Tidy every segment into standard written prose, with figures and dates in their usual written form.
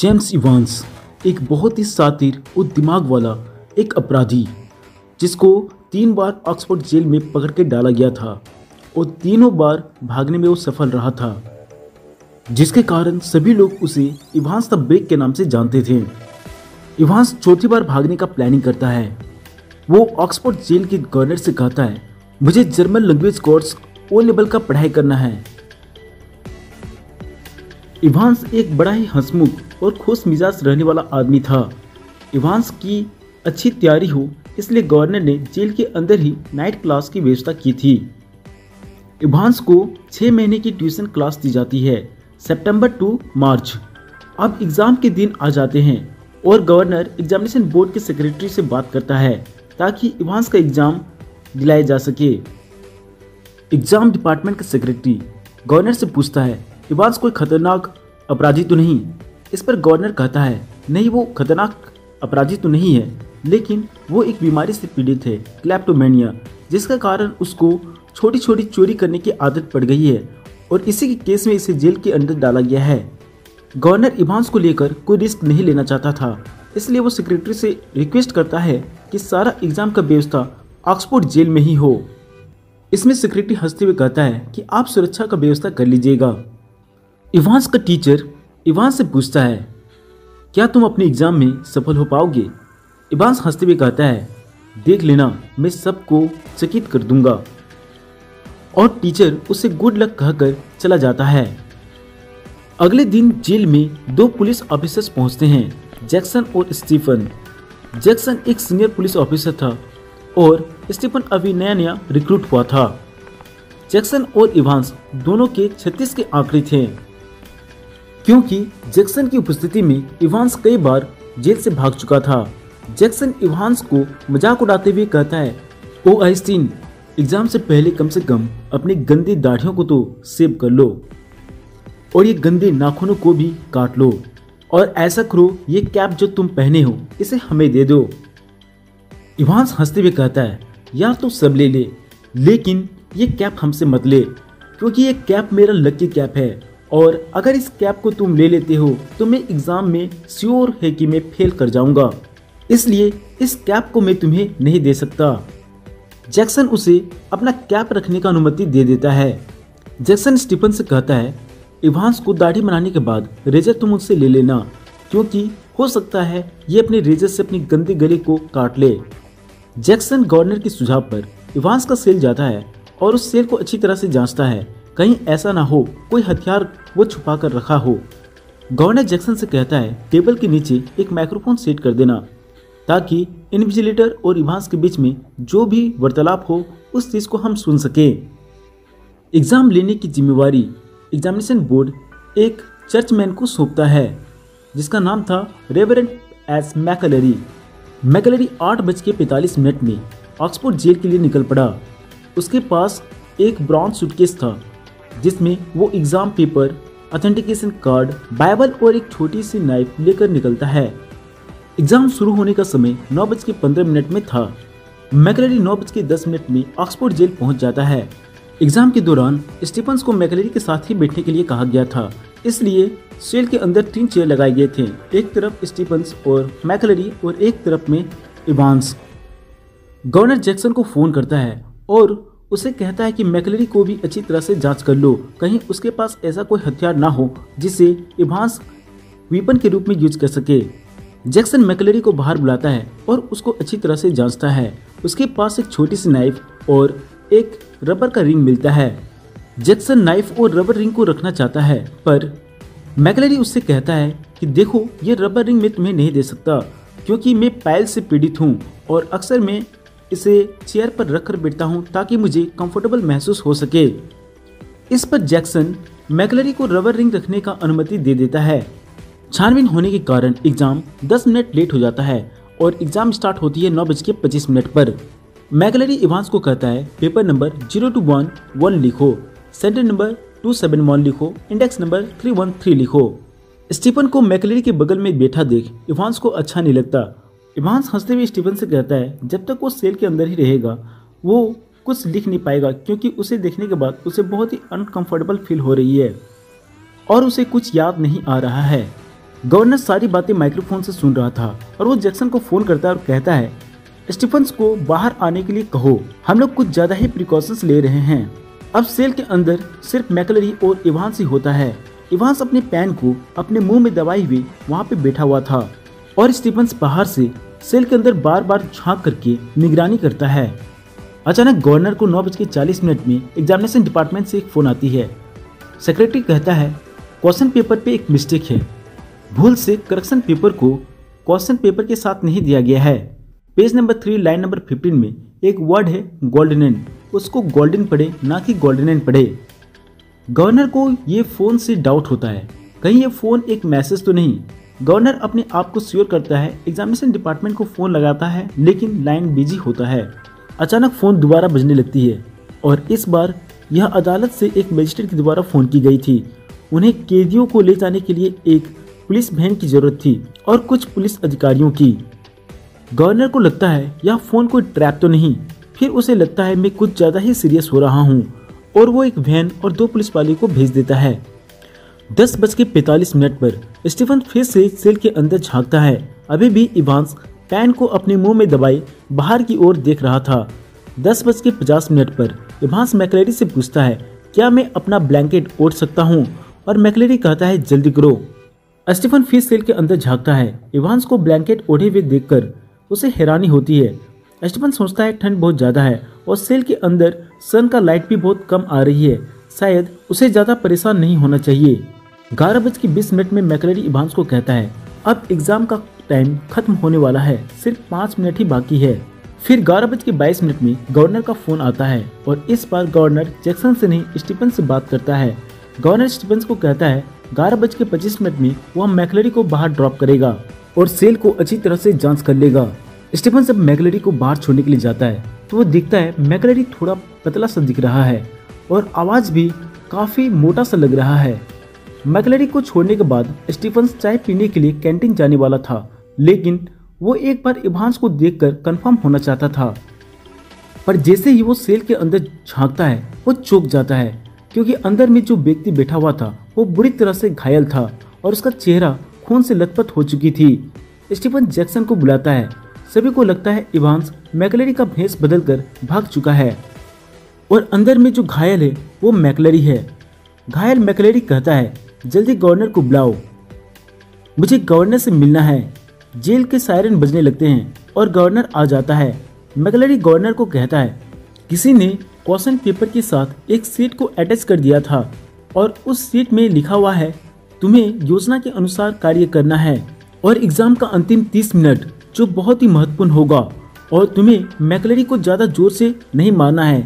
James Evans एक बहुत ही शातिर और दिमाग वाला एक अपराधी जिसको 3 बार ऑक्सफोर्ड जेल में पकड़ के डाला गया था और तीनों बार भागने में वो सफल रहा था, जिसके कारण सभी लोग उसे इवांस द ब्रेक के नाम से जानते थे। इवांस चौथी बार भागने का प्लानिंग करता है। वो ऑक्सफोर्ड जेल के गवर्नर से कहता है, मुझे German language course O level का पढ़ाई करना है। इवांस एक बड़ा ही हंसमुख और खुश मिजाज रहने वाला आदमी था। इवांस की अच्छी तैयारी हो इसलिए गवर्नर ने जेल के अंदर ही नाइट क्लास की व्यवस्था की थी। इवांस को 6 महीने की ट्यूशन क्लास दी जाती है, सितंबर टू मार्च। अब एग्जाम के दिन आ जाते हैं और गवर्नर एग्जामिनेशन बोर्ड के सेक्रेटरी से बात करता है ताकि इवांस का एग्जाम दिलाया जा सके। एग्जाम डिपार्टमेंट का सेक्रेटरी गवर्नर से पूछता है, इवांस कोई खतरनाक अपराधी तो नहीं? इस पर गवर्नर कहता है, नहीं, वो खतरनाक अपराधी तो नहीं है, लेकिन वो एक बीमारी से पीड़ित है, क्लेप्टोमेनिया, जिसका कारण उसको छोटी छोटी चोरी करने की आदत पड़ गई है और इसी के केस में इसे जेल के अंदर डाला गया है। गवर्नर इवांस को लेकर कोई रिस्क नहीं लेना चाहता था, इसलिए वो सेक्रेटरी से रिक्वेस्ट करता है कि सारा एग्जाम का व्यवस्था ऑक्सफोर्ड जेल में ही हो। इसमें सेक्रेटरी हंसते हुए कहता है कि आप सुरक्षा का व्यवस्था कर लीजिएगा। इवांस का टीचर इवांस से पूछता है, क्या तुम अपने एग्जाम में सफल हो पाओगे? इवांस हंसते हुए कहता है, देख लेना, मैं सबको चकित कर दूंगा। और टीचर उसे गुड लक कहकर चला जाता है। अगले दिन जेल में 2 पुलिस ऑफिसर्स पहुंचते हैं, जैक्सन और स्टीफन। जैक्सन एक सीनियर पुलिस ऑफिसर था और स्टीफन अभी नया नया रिक्रूट हुआ था। जैक्सन और इवांस दोनों के 36 के आंकड़े थे, क्योंकि जैक्सन की उपस्थिति में इवांस कई बार जेल से भाग चुका था। जैक्सन इवांस को मजाक उड़ाते हुए कहता है, ओ आइंस्टीन, एग्जाम से पहले कम से कम अपनी गंदी दाढ़ियों को तो सेव कर लो और ये गंदे नाखूनों को भी काट लो, और ऐसा करो ये कैप जो तुम पहने हो इसे हमें दे दो। इवांस हंसते हुए कहता है, यार तो सब ले ले, लेकिन ये कैप हमसे मत ले, क्योंकि ये कैप मेरा लकी कैप है और अगर इस कैप को तुम ले लेते हो तो मैं एग्जाम में श्योर है कि मैं फेल कर जाऊंगा, इसलिए इस कैप को मैं तुम्हें नहीं दे सकता। जैक्सन उसे अपना कैप रखने का अनुमति दे देता है। जैक्सन स्टीफन से कहता है, इवांस को दाढ़ी बनाने के बाद रेजर तुम मुझसे ले लेना, क्योंकि हो सकता है ये अपने रेजर से अपनी गंदे गले को काट ले। जैक्सन गवर्नर के सुझाव पर इवांस का सेल जाता है और उस सेल को अच्छी तरह से जांचता है, कहीं ऐसा ना हो कोई हथियार वो छुपा कर रखा हो। गवर्नर जैक्सन से कहता है, टेबल के नीचे एक माइक्रोफोन सेट कर देना ताकि इन्विजिलेटर और इवांस के बीच में जो भी वार्तालाप हो उस चीज को हम सुन सके। एग्जाम लेने की जिम्मेवारी एग्जामिनेशन बोर्ड एक चर्चमैन को सौंपता है, जिसका नाम था रेवरेंड एस मैकलरी। मैकलरी 8:45 में ऑक्सफोर्ड जेल के लिए निकल पड़ा। उसके पास एक ब्राउन सूटकेस था जिसमें वो exam paper, authentication card, Bible और एक छोटी सी नाइफ लेकर निकलता है। एग्जाम शुरू होने का समय 9:15 में था। मैकलरी 9:10 में ऑक्सफोर्ड जेल पहुंच जाता है। एग्जाम के दौरान स्टीफन्स को मैकलरी के साथ ही बैठने के लिए कहा गया था, इसलिए सेल के अंदर 3 चेयर लगाए गए थे, एक तरफ स्टीफन्स और मैकलरी और एक तरफ में इवांस। गवर्नर जैक्सन को फोन करता है और उसे कहता है कि मैकलरी को भी अच्छी तरह से जांच कर लो, कहीं उसके पास ऐसा कोई हथियार ना हो जिसे इवांस वेपन के रूप में यूज कर सके। जैक्सन मैकलरी को बाहर बुलाता है और उसको अच्छी तरह से जांचता है। उसके पास एक छोटी सी नाइफ और एक रबर का रिंग मिलता है। जैक्सन नाइफ और रबर रिंग को रखना चाहता है, पर मैकलरी उससे कहता है कि देखो, ये रबर रिंग मैं तुम्हें नहीं दे सकता, क्योंकि मैं पाइल से पीड़ित हूँ और अक्सर मैं इसे चेयर पर रखकर बैठता हूँ ताकि मुझे कंफर्टेबल महसूस हो सके। इस पर जैक्सन मैकलरी को रबर रिंग रखने का अनुमति दे देता है। छानबीन होने के कारण एग्जाम 10 मिनट लेट हो जाता है और एग्जाम स्टार्ट होती है 9:25 पर। मैकलरी इवांस को कहता है, पेपर नंबर 0211 लिखो, सेंटर नंबर 271 लिखो, इंडेक्स नंबर 313 लिखो। स्टीफन को मैकलरी के बगल में बैठा देख इवांस को अच्छा नहीं लगता। इवांस हंसते हुए स्टीफन से कहता है, जब तक वो सेल के अंदर ही रहेगा वो कुछ लिख नहीं पाएगा, क्योंकि उसे देखने के बाद उसे बहुत ही अनकंफर्टेबल फील हो रही है और उसे कुछ याद नहीं आ रहा है। गवर्नर सारी बातें माइक्रोफोन से सुन रहा था और वो जैक्सन को फोन करता है और कहता है, स्टीफन्स को बाहर आने के लिए कहो, हम लोग कुछ ज्यादा ही प्रिकॉशंस ले रहे हैं। अब सेल के अंदर सिर्फ मैकलरी और इवांस ही होता है। इवांस अपने पेन को अपने मुंह में दबाए हुए वहाँ पे बैठा हुआ था और स्टीफन्स बाहर से सेल के अंदर बार बार झांक करके निगरानी करता है। अचानक गवर्नर को 9:40 में एग्जामिनेशन डिपार्टमेंट से एक फोन आती है। सेक्रेटरी कहता है, क्वेश्चन पेपर पे एक मिस्टेक है, भूल से करेक्शन पेपर को क्वेश्चन पेपर के साथ नहीं दिया गया है। पेज नंबर 3 लाइन नंबर 15 में एक वर्ड है गोल्डन, उसको गोल्डन पढ़े ना कि गोल्डन पढ़े। गवर्नर को ये फोन से डाउट होता है, कहीं ये फोन एक मैसेज तो नहीं। गवर्नर अपने आप को श्योर करता है, एग्जामिनेशन डिपार्टमेंट को फोन लगाता है लेकिन लाइन बिजी होता है। अचानक फोन दोबारा बजने लगती है और इस बार यह अदालत से एक मजिस्ट्रेट के द्वारा फोन की गई थी। उन्हें कैदियों को ले जाने के लिए एक पुलिस वैन की जरूरत थी और कुछ पुलिस अधिकारियों की। गवर्नर को लगता है यह फोन कोई ट्रैप तो नहीं, फिर उसे लगता है मैं कुछ ज्यादा ही सीरियस हो रहा हूँ और वो एक वैन और 2 पुलिस वाले को भेज देता है। 10:45 पर स्टीफन फिर से सेल के अंदर झांकता है। अभी भी इवांस पेन को अपने मुंह में दबाए बाहर की ओर देख रहा था। 10:50 पर इवांस मैकलेरी से पूछता है, क्या मैं अपना ब्लैंकेट ओढ़ सकता हूँ? और मैकलेरी कहता है, जल्दी करो। स्टीफन फिर सेल के अंदर झांकता है। इवांस को ब्लैंकेट ओढ़े हुए देखकर उसे हैरानी होती है। स्टीफन सोचता है ठंड बहुत ज्यादा है और सेल के अंदर सन का लाइट भी बहुत कम आ रही है, शायद उसे ज्यादा परेशान नहीं होना चाहिए। 11:20 में मैकलेरी इवांस को कहता है, अब एग्जाम का टाइम खत्म होने वाला है, सिर्फ 5 मिनट ही बाकी है। फिर 11:22 में गवर्नर का फोन आता है और इस बार गवर्नर जैक्सन से नहीं स्टीफन से बात करता है। गवर्नर स्टीफन को कहता है 11:25 में वह मैकलेरी को बाहर ड्रॉप करेगा और सेल को अच्छी तरह से जांच कर लेगा। स्टीफन जब मैकलेरी को बाहर छोड़ने के लिए जाता है तो वो देखता है मैकलेरी थोड़ा पतला सा दिख रहा है और आवाज भी काफी मोटा सा लग रहा है। मैकलेरी को छोड़ने के बाद स्टीफन चाय पीने के लिए कैंटीन जाने वाला था, लेकिन वो एक बार इवांस को देखकर कंफर्म होना चाहता था। पर जैसे ही वो सेल के अंदर झांकता है वो चौंक जाता है, क्योंकि अंदर में जो व्यक्ति बैठा हुआ था वो बुरी तरह से घायल था और उसका चेहरा खून से लथपथ हो चुकी थी। स्टीफन जैक्सन को बुलाता है। सभी को लगता है इवांस मैकलेरी का भेष बदलकर भाग चुका है और अंदर में जो घायल है वो मैकलेरी है। घायल मैकलेरी कहता है, जल्दी गवर्नर को बुलाओ, मुझे गवर्नर से मिलना है। जेल के सायरन बजने लगते हैं और गवर्नर आ जाता है। मैकलेरी गवर्नर को कहता है, किसी ने क्वेश्चन पेपर के साथ एक सीट को अटैच कर दिया था और उस सीट में लिखा हुआ है, तुम्हें योजना के अनुसार कार्य करना है और एग्जाम का अंतिम 30 मिनट जो बहुत ही महत्वपूर्ण होगा, और तुम्हें मैकलेरी को ज्यादा जोर से नहीं मारना है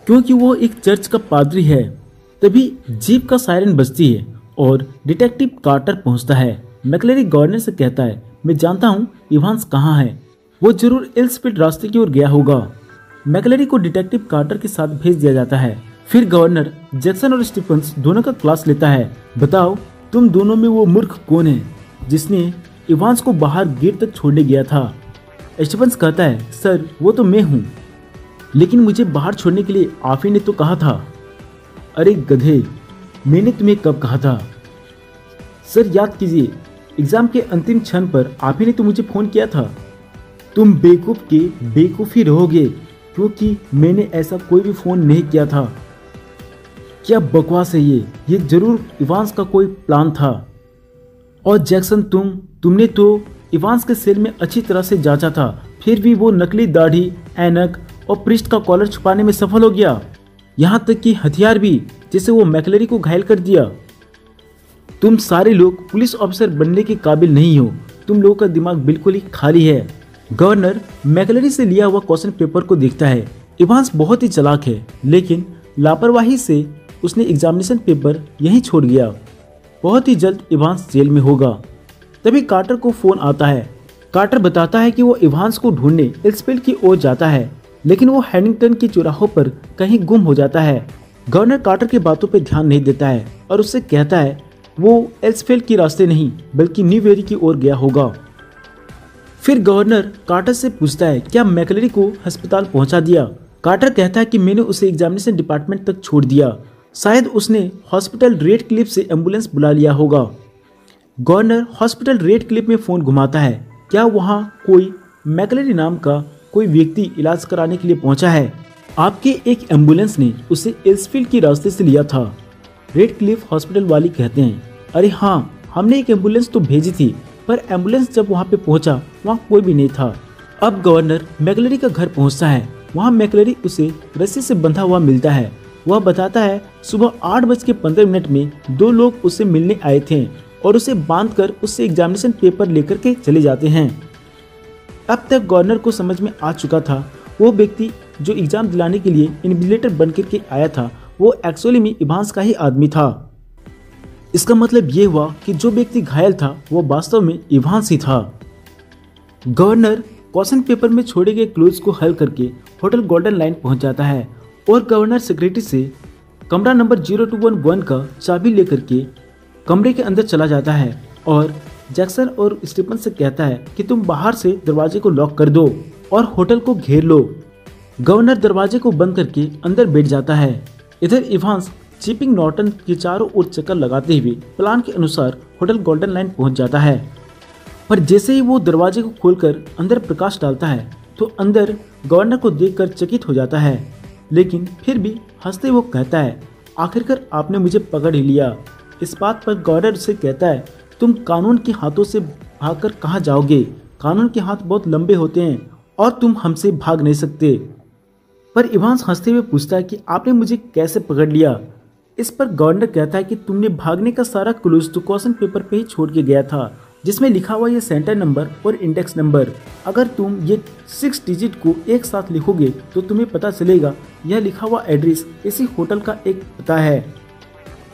क्योंकि वो एक चर्च का पादरी है। तभी जीप का सायरन बजती है और डिटेक्टिव कार्टर पहुंचता है। मैकलेरी गवर्नर से कहता है, मैं जानता हूँ इवांस कहाँ है, वो जरूर एल्सफील्ड रास्ते की ओर गया होगा। मैकलेरी को डिटेक्टिव कार्टर के साथ भेज दिया जाता है। फिर गवर्नर जैक्सन और स्टीफन्स दोनों का क्लास लेता है। बताओ तुम दोनों में वो मूर्ख कौन है जिसने इवांस को बाहर गेट तक छोड़ने गया था? स्टीफन्स कहता है, सर वो तो मैं हूँ, लेकिन मुझे बाहर छोड़ने के लिए आप ही ने तो कहा था। अरे गधे, मैंने तुम्हें कब कहा था? सर याद कीजिए, एग्जाम के अंतिम क्षण पर आप ही ने तो मुझे फोन किया था। तुम बेवकूफ के बेवकूफ ही रहोगे क्योंकि मैंने ऐसा कोई भी फोन नहीं किया था। क्या बकवास है ये जरूर इवांस का कोई प्लान था। और जैक्सन तुमने तो इवांस के सेल में अच्छी तरह से जांचा था, फिर भी वो नकली दाढ़ी, ऐनक और पृष्ठ का कॉलर छुपाने में सफल हो गया, यहाँ तक कि हथियार भी, जिससे वो मैकलेरी को घायल कर दिया। तुम सारे लोग पुलिस ऑफिसर बनने के काबिल नहीं हो, तुम लोगों का दिमाग बिल्कुल ही खाली है। गवर्नर मैकलेरी से लिया हुआ क्वेश्चन पेपर को देखता है। इवांस बहुत ही चालाक है, लेकिन लापरवाही से उसने एग्जामिनेशन पेपर यहीं छोड़ गया। बहुत ही जल्द इवांस जेल में होगा। तभी कार्टर को फोन आता है। कार्टर बताता है कि वो इवांस को ढूंढने एल्सफील्ड की ओर जाता है, लेकिन वो हैनिंगटन के चौराहों पर कहीं गुम हो जाता है। गवर्नर कार्टर की बातों पर ध्यान नहीं देता है और उससे कहता है वो एल्सफील्ड के रास्ते नहीं बल्कि न्यूवेरी की ओर गया होगा। फिर गवर्नर कार्टर से पूछता है, क्या मैकलेरी को अस्पताल पहुंचा दिया? कार्टर कहता है कि मैंने उसे एग्जामिनेशन डिपार्टमेंट तक छोड़ दिया, शायद उसने हॉस्पिटल रेड क्लिफ से एम्बुलेंस बुला लिया होगा। गवर्नर हॉस्पिटल रेड क्लिफ में फोन घुमाता है। क्या वहाँ कोई मैकलेरी नाम का कोई व्यक्ति इलाज कराने के लिए पहुंचा है? आपके एक एम्बुलेंस ने उसे एल्सफील्ड के रास्ते से लिया था। रेड क्लिफ हॉस्पिटल वाले कहते हैं, अरे हाँ, हमने एक एम्बुलेंस तो भेजी थी, पर एम्बुलेंस जब वहाँ पे पहुंचा वहाँ कोई भी नहीं था। अब गवर्नर मैकलेरी का घर पहुंचता है। वहाँ मैकलेरी उसे रस्सी से बंधा हुआ मिलता है। वह बताता है सुबह 8:15 में 2 लोग उसे मिलने आए थे और उसे बांधकर उससे एग्जामिनेशन पेपर लेकर के चले जाते हैं। अब तक गवर्नर को समझ में आ चुका था वो व्यक्ति जो एग्जाम दिलाने के लिए इन्विजिलेटर बनकर के आया था वो एक्चुअली में इवांस का ही आदमी था। इसका मतलब ये हुआ कि जो व्यक्ति घायल था वो वास्तव में इवांस ही था। गवर्नर क्वेश्चन पेपर में छोड़े गए क्लूज को हल करके होटल गोल्डन लाइन पहुंच जाता है और गवर्नर सेक्रेटरी से कमरा नंबर 0211 का चाबी लेकर के कमरे के अंदर चला जाता है और जैक्सन और स्टीफन से कहता है कि तुम बाहर से दरवाजे को लॉक कर दो और होटल को घेर लो। गवर्नर दरवाजे को बंद करके अंदर बैठ जाता है। इधर इवांस चिपिंग नॉर्टन के चारों ओर चक्कर लगाते हुए प्लान के अनुसार होटल गोल्डन लाइन पहुंच जाता है। पर जैसे ही वो दरवाजे को खोलकर अंदर प्रकाश डालता है तो अंदर गवर्नर को देखकर चकित हो जाता है, लेकिन फिर भी हंसते वो कहता है, आखिरकार आपने मुझे पकड़ ही लिया। इस बात पर गवर्नर उसे कहता है, तुम कानून के हाथों से भागकर कहाँ जाओगे? कानून के हाथ बहुत लंबे होते हैं और तुम हमसे भाग नहीं सकते। पर इवांस हंसते हुए पूछता है कि आपने मुझे कैसे पकड़ लिया? इस पर गवर्नर कहता है कि तुमने भागने का सारा क्लूज तो क्वेश्चन पेपर पे ही छोड़ के गया था, जिसमें लिखा हुआ ये सेंटर नंबर और इंडेक्स नंबर। अगर तुम ये 6 डिजिट को एक साथ लिखोगे तो तुम्हें पता चलेगा यह लिखा हुआ एड्रेस इसी होटल का एक पता है।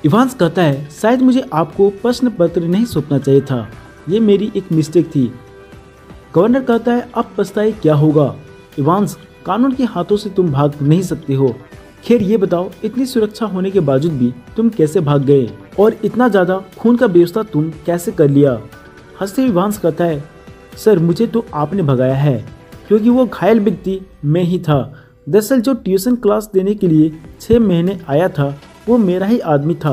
इवांस कहता है, शायद मुझे आपको प्रश्न पत्र नहीं सौंपना चाहिए था, ये मेरी एक मिस्टेक थी। गवर्नर कहता है, अब पछताए क्या होगा? इवांस, कानून के हाथों से तुम भाग नहीं सकते हो। खैर ये बताओ, इतनी सुरक्षा होने के बावजूद भी तुम कैसे भाग गए और इतना ज्यादा खून का व्यवस्था तुम कैसे कर लिया? हंसते हुए इवांस कहता है, सर मुझे तो आपने भगाया है, क्योंकि वो घायल व्यक्ति मैं ही था। दरअसल जो ट्यूशन क्लास देने के लिए 6 महीने आया था वो मेरा ही आदमी था।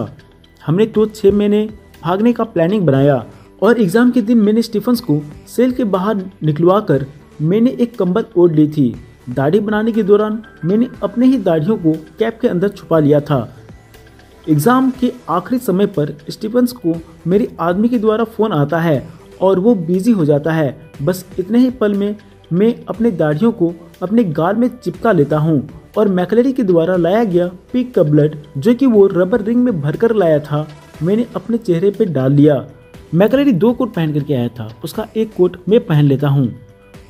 हमने तो 6 महीने भागने का प्लानिंग बनाया और एग्जाम के दिन मैंने स्टीफन्स को सेल के बाहर निकलवा कर मैंने एक कंबल ओढ़ ली थी। दाढ़ी बनाने के दौरान मैंने अपने ही दाढ़ियों को कैप के अंदर छुपा लिया था। एग्जाम के आखिरी समय पर स्टीफन्स को मेरे आदमी के द्वारा फ़ोन आता है और वो बिजी हो जाता है। बस इतने ही पल में मैं अपने दाढ़ियों को अपने गाल में चिपका लेता हूँ और मैकलेरी के द्वारा लाया गया पिग का ब्लड जो कि वो रबर रिंग में भरकर लाया था मैंने अपने चेहरे पे डाल लिया। मैकलेरी 2 कोट पहन करके आया था, उसका एक कोट मैं पहन लेता हूँ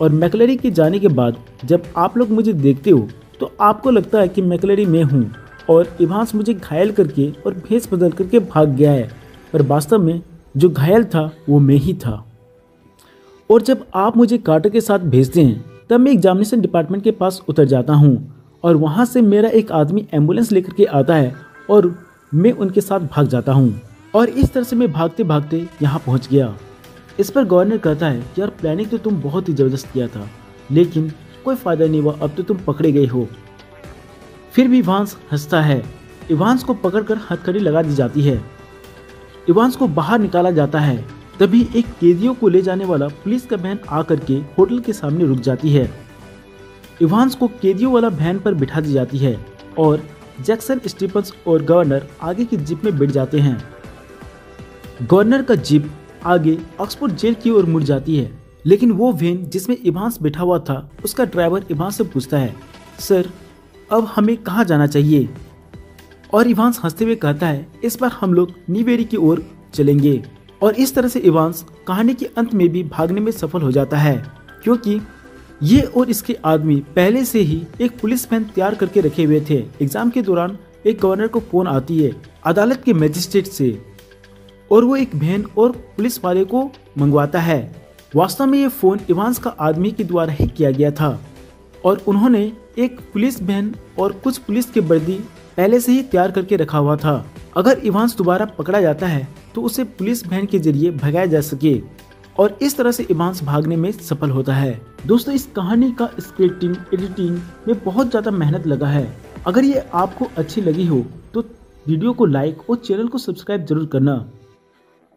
और मैकलेरी के जाने के बाद जब आप लोग मुझे देखते हो तो आपको लगता है कि मैकलेरी मैं हूँ और इवांस मुझे घायल करके और भेष बदल करके भाग गया है, पर वास्तव में जो घायल था वो मैं ही था। और जब आप मुझे कार्टर के साथ भेजते हैं तब मैं एग्जामिनेशन डिपार्टमेंट के पास उतर जाता हूँ और वहाँ से मेरा एक आदमी एम्बुलेंस लेकर के आता है और मैं उनके साथ भाग जाता हूँ और इस तरह से मैं भागते भागते यहाँ पहुँच गया। इस पर गवर्नर कहता है, यार प्लानिंग तो तुम बहुत ही ज़बरदस्त किया था, लेकिन कोई फ़ायदा नहीं हुआ, अब तो तुम पकड़े गए हो। फिर भी इवांस हंसता है। इवांस को पकड़कर हथकड़ी लगा दी जाती है। इवांस को बाहर निकाला जाता है। तभी एक कैदियों को ले जाने वाला पुलिस का वैन आकर के होटल के सामने रुक जाती है। इवांस को कैदियों वाला वैन पर बिठा दी जाती है और जैक्सन, स्टीफन्स और गवर्नर आगे की जीप में बैठ जाते हैं। गवर्नर का जीप आगे ऑक्सफोर्ड जेल की ओर मुड़ जाती है, लेकिन वो वैन जिसमें इवांस बैठा हुआ था उसका ड्राइवर इवांस से पूछता है, सर अब हमें कहाँ जाना चाहिए? और इवांस हंसते हुए कहता है, इस बार हम लोग न्यूवेरी की ओर चलेंगे। और इस तरह से इवांस कहानी के अंत में भी भागने में सफल हो जाता है, क्योंकि ये और इसके आदमी पहले से ही एक पुलिस वैन तैयार करके रखे हुए थे। एग्जाम के दौरान एक गवर्नर को फोन आती है अदालत के मजिस्ट्रेट से और वो एक वैन और पुलिस वाले को मंगवाता है। वास्तव में ये फोन इवांस का आदमी के द्वारा ही किया गया था और उन्होंने एक पुलिस वैन और कुछ पुलिस के वर्दी पहले से ही तैयार करके रखा हुआ था। अगर इवांस दोबारा पकड़ा जाता है तो उसे पुलिस वैन के जरिए भगाया जा सके और इस तरह से इवांस भागने में सफल होता है। दोस्तों, इस कहानी का स्क्रिप्टिंग एडिटिंग में बहुत ज़्यादा मेहनत लगा है। अगर ये आपको अच्छी लगी हो तो वीडियो को लाइक और चैनल को सब्सक्राइब जरूर करना।